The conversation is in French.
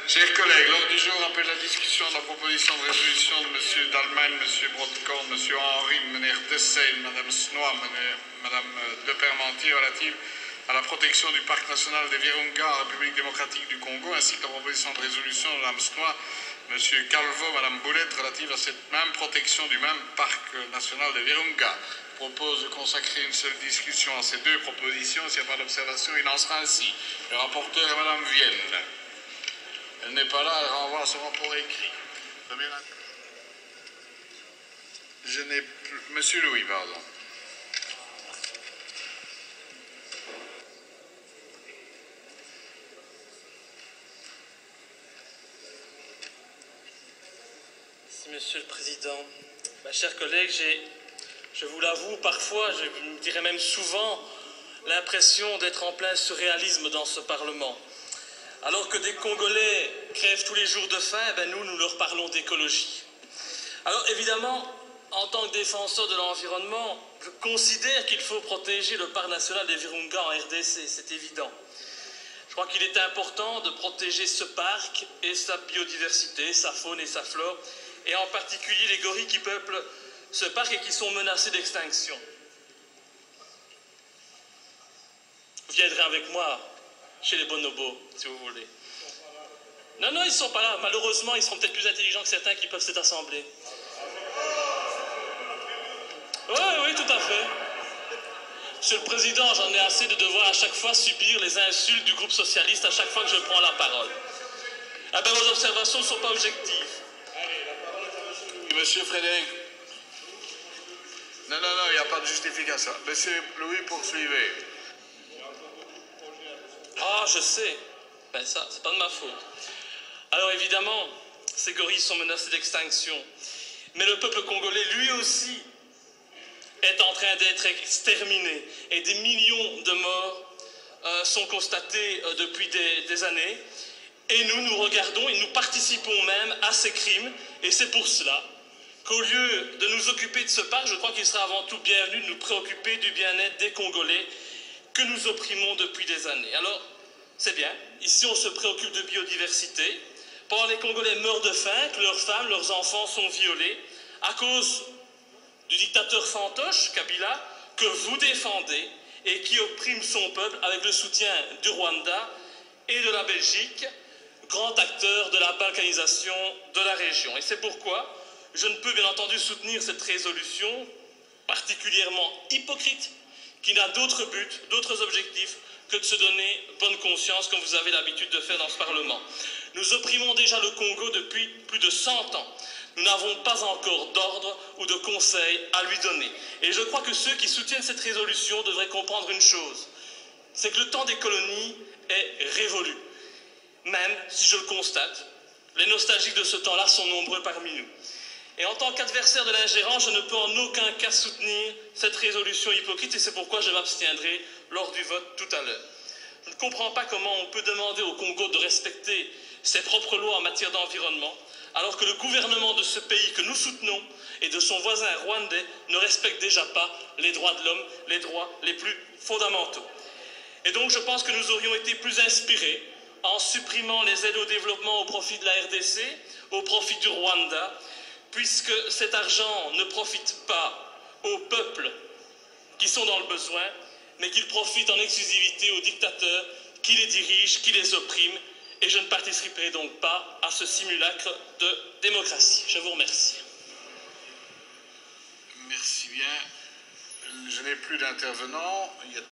Chers collègues, l'ordre du jour appelle la discussion de la proposition de résolution de M. Dalman, M. Brodkorn, M. Henry, Meneer Dessay, Mme Snoy, Mme De Permentier relative à la protection du parc national des Virunga en République démocratique du Congo, ainsi que la proposition de résolution de Mme Snoy, M. Calvo, Mme Boulette relative à cette même protection du même parc national des Virunga. Je propose de consacrer une seule discussion à ces deux propositions. S'il n'y a pas d'observation, il en sera ainsi. Le rapporteur est Mme Vienne. Elle n'est pas là, elle renvoie son rapport écrit. Je n'ai plus... Monsieur Louis, pardon. Merci, Monsieur le Président. Chers collègues, je vous l'avoue, parfois, je dirais même souvent, l'impression d'être en plein surréalisme dans ce Parlement. Alors que des Congolais crèvent tous les jours de faim, nous leur parlons d'écologie. Alors évidemment, en tant que défenseur de l'environnement, je considère qu'il faut protéger le parc national des Virunga en RDC, c'est évident. Je crois qu'il est important de protéger ce parc et sa biodiversité, sa faune et sa flore, et en particulier les gorilles qui peuplent ce parc et qui sont menacés d'extinction. Vous viendrez avec moi chez les bonobos, si vous voulez. Non, ils ne sont pas là. Malheureusement, ils seront peut-être plus intelligents que certains qui peuvent s'être assemblés. Oui, tout à fait. Monsieur le Président, j'en ai assez de devoir à chaque fois subir les insultes du groupe socialiste à chaque fois que je prends la parole. Vos observations ne sont pas objectives. Allez, la parole est à Monsieur Louis. Monsieur Frédéric. Non, il n'y a pas de justification. Monsieur Louis, poursuivez. Ah, je sais. Ça, c'est pas de ma faute. Alors évidemment, ces gorilles sont menacés d'extinction. Mais le peuple congolais, lui aussi, est en train d'être exterminé. Et des millions de morts sont constatés depuis des années. Et nous regardons et nous participons même à ces crimes. Et c'est pour cela qu'au lieu de nous occuper de ce parc, je crois qu'il sera avant tout bienvenu de nous préoccuper du bien-être des Congolais que nous opprimons depuis des années. Alors, c'est bien, ici on se préoccupe de biodiversité, pendant les Congolais meurent de faim, que leurs femmes, leurs enfants sont violés, à cause du dictateur fantoche, Kabila, que vous défendez, et qui opprime son peuple avec le soutien du Rwanda et de la Belgique, grand acteur de la balkanisation de la région. Et c'est pourquoi je ne peux bien entendu soutenir cette résolution particulièrement hypocrite, qui n'a d'autre but, d'autres objectifs que de se donner bonne conscience, comme vous avez l'habitude de faire dans ce Parlement. Nous opprimons déjà le Congo depuis plus de 100 ans. Nous n'avons pas encore d'ordre ou de conseil à lui donner. Et je crois que ceux qui soutiennent cette résolution devraient comprendre une chose, c'est que le temps des colonies est révolu. Même si je le constate, les nostalgiques de ce temps-là sont nombreux parmi nous. Et en tant qu'adversaire de l'ingérence, je ne peux en aucun cas soutenir cette résolution hypocrite et c'est pourquoi je m'abstiendrai lors du vote tout à l'heure. Je ne comprends pas comment on peut demander au Congo de respecter ses propres lois en matière d'environnement, alors que le gouvernement de ce pays que nous soutenons et de son voisin rwandais ne respecte déjà pas les droits de l'homme, les droits les plus fondamentaux. Et donc je pense que nous aurions été plus inspirés en supprimant les aides au développement au profit de la RDC, au profit du Rwanda, puisque cet argent ne profite pas aux peuples qui sont dans le besoin, mais qu'il profite en exclusivité aux dictateurs qui les dirigent, qui les oppriment, et je ne participerai donc pas à ce simulacre de démocratie. Je vous remercie. Merci bien. Je n'ai plus d'intervenants.